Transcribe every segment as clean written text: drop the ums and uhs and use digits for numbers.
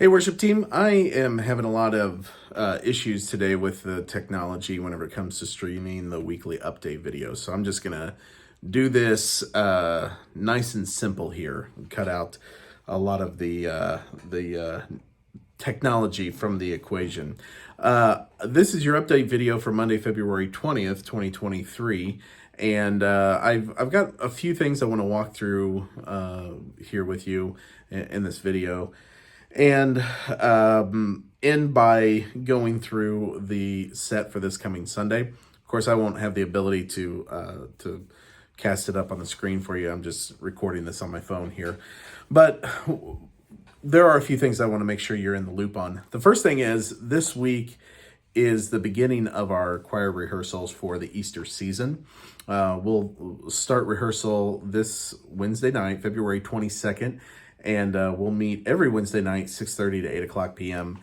Hey, worship team. I am having a lot of issues today with the technology whenever it comes to streaming the weekly update videos. So I'm just going to do this nice and simple here and cut out a lot of the technology from the equation. This is your update video for Monday, February 20th, 2023. And I've got a few things I want to walk through here with you in this video. And end by going through the set for this coming Sunday. Of course, I won't have the ability to cast it up on the screen for you. I'm just recording this on my phone here. But there are a few things I want to make sure you're in the loop on. The first thing is this week is the beginning of our choir rehearsals for the Easter season. We'll start rehearsal this Wednesday night, February 22nd. And we'll meet every Wednesday night, 6:30 to 8 o'clock p.m.,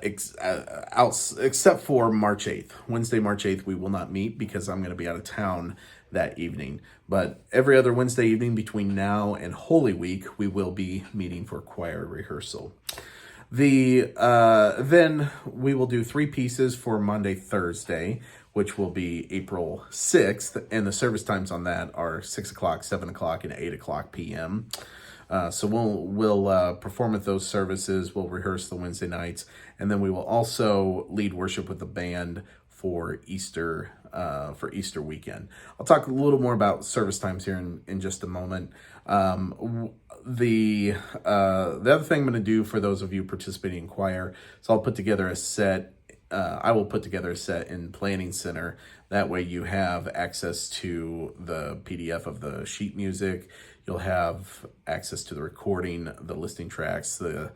except for March 8th. Wednesday, March 8th, we will not meet because I'm going to be out of town that evening. But every other Wednesday evening between now and Holy Week, we will be meeting for choir rehearsal. Then we will do 3 pieces for Monday, Thursday, which will be April 6th. And the service times on that are 6 o'clock, 7 o'clock, and 8 o'clock p.m., so we'll perform at those services. We'll rehearse the Wednesday nights, and then we will also lead worship with the band for Easter weekend. I'll talk a little more about service times here in just a moment. The other thing I'm going to do for those of you participating in choir, so I'll put together a set. I will put together a set in Planning Center. That way you have access to the PDF of the sheet music. You'll have access to the recording, the listing tracks, the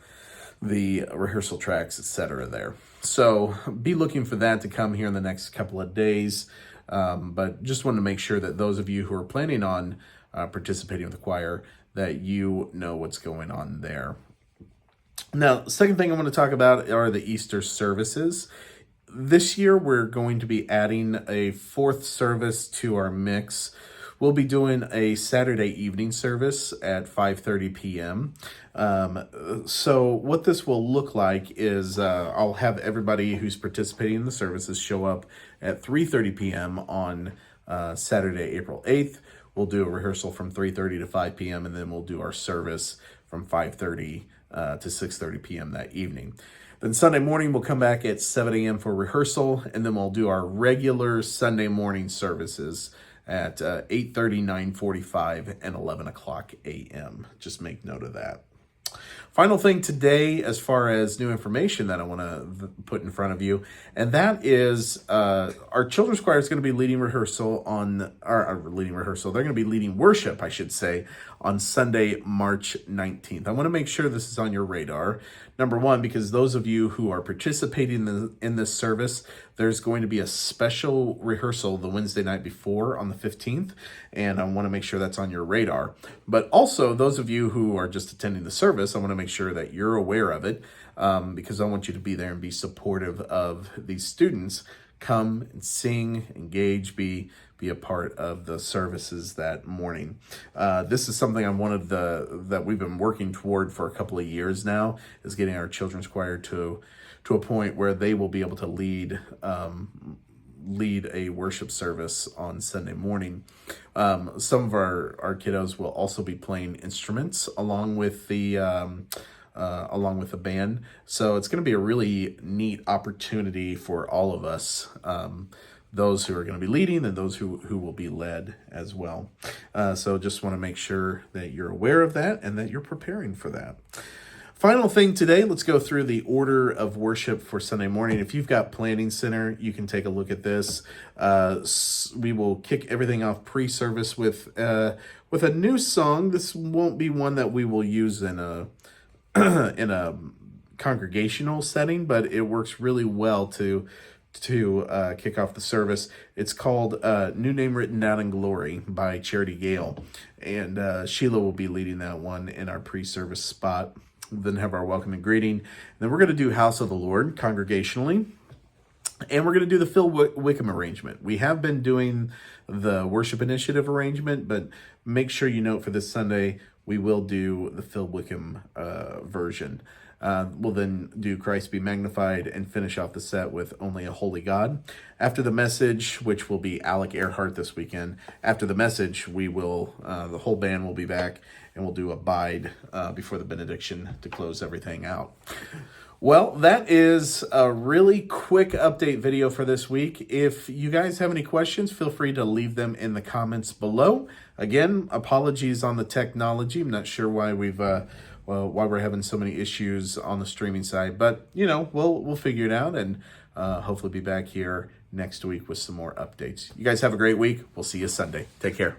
rehearsal tracks, etc. there. So be looking for that to come here in the next couple of days. But just want to make sure that those of you who are planning on participating with the choir, that you know what's going on there. Now, the second thing I want to talk about are the Easter services. This year, we're going to be adding a 4th service to our mix. We'll be doing a Saturday evening service at 5:30 p.m. So what this will look like is I'll have everybody who's participating in the services show up at 3:30 p.m. on Saturday, April 8th. We'll do a rehearsal from 3:30 to 5 p.m. and then we'll do our service from 5:30 to 6:30 p.m. that evening. Then Sunday morning, we'll come back at 7 a.m. for rehearsal, and then we'll do our regular Sunday morning services at 8:30, 9:45, and 11 o'clock a.m. Just make note of that. Final thing today, as far as new information that I want to put in front of you, and that is our children's choir is going to be leading rehearsal They're going to be leading worship, I should say, on Sunday, March 19th. I want to make sure this is on your radar. Number one, because those of you who are participating in this service, there's going to be a special rehearsal the Wednesday night before on the 15th, and I want to make sure that's on your radar. But also, those of you who are just attending the service, I want to make sure that you're aware of it, because I want you to be there and be supportive of these students. Come and sing, engage, be a part of the services that morning. This is something that we've been working toward for a couple of years now, is getting our children's choir to a point where they will be able to lead a worship service on Sunday morning. Some of our kiddos will also be playing instruments along with the band. So it's going to be a really neat opportunity for all of us, those who are going to be leading and those who will be led as well. So just want to make sure that you're aware of that and that you're preparing for that. Final thing today, let's go through the order of worship for Sunday morning. If you've got Planning Center, you can take a look at this. We will kick everything off pre-service with a new song. This won't be one that we will use in a congregational setting, but it works really well to kick off the service. It's called New Name Written Down in Glory by Charity Gale, and Sheila will be leading that one in our pre-service spot. Then have our welcome and greeting. Then we're going to do House of the Lord congregationally, and we're going to do the Phil Wickham arrangement. We have been doing the Worship Initiative arrangement, but make sure you note for this Sunday, we will do the Phil Wickham version. We'll then do Christ Be Magnified and finish off the set with Only a Holy God. After the message, which will be Alec Earhart this weekend, after the message, we will, the whole band will be back and we'll do Abide before the benediction to close everything out. Well, that is a really quick update video for this week. If you guys have any questions, feel free to leave them in the comments below. Again, apologies on the technology. I'm not sure why why we're having so many issues on the streaming side, but we'll figure it out and hopefully be back here next week with some more updates. You guys have a great week. We'll see you Sunday. Take care.